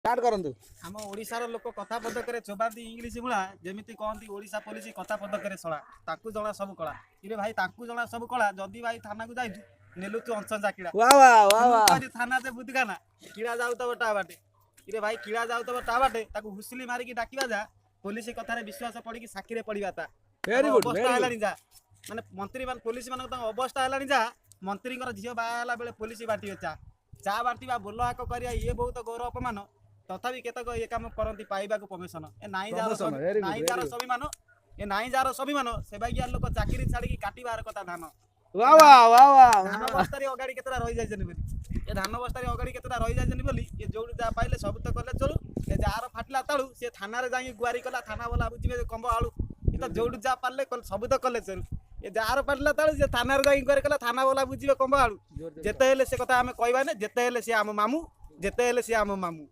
start करंतु आम ओडिशार लोक कथा पदकरे चोबाती इंग्लीश भला जेमिति कहती ओडिशा पुलिस कथा पदकरे सला ताकू जणा सब कला इरे भाई ताकू जणा सब कला जदी भाई थाना को जाइतु नेलु तू अंचन किड़ा वाह वाह वाह वाह कहती थाना से बुद्धगाना किड़ा जाऊ तब टा बाटे इरे भाई किड़ा जाऊ तब टा बाटे ताकू हुसली मारी की डाकिबा जा पुलिस कथा रे विश्वास पड़ी की साखी रे पड़ीबा ता वेरी गुड अवस्था हलानी जा माने मंत्री मान पुलिस मान अवस्था हलानी जा मंत्री झील बाहला बेले पुलिस बाटी चा बाटिबा बोल हाक करिया ये बहुत गौरव अपमान तथापि केतक ये काम करती पाइबा परमिशन ए नाई जार स्वाभिमान ए नाई जार स्वाभिमान से भाई लोक चाकरी छाड़ी काटिबार कथा धान वाह वाह वाह वाह धान बस्तारी अगाड़ी केतरा रही जाइछन बोली ए धान बस्तारी अगाड़ी केतरा रही जाइछन बोली ये जो जा पाइले सब तो कले चलू ए जार फाटला ताळू से थाना रे जाई गुआरी कला थाना वाला बुझिबे कंब आळू ए तो जोड जा पाले सब तो कले चलू ए जार फाटला ताळू से थाना रे जाई गुआरी कला थाना वाला बुझिबे कंब आळू जेते हेले से कथा हमें कहबा ने जेते हेले से आम मामू जेते हेले से आम मामू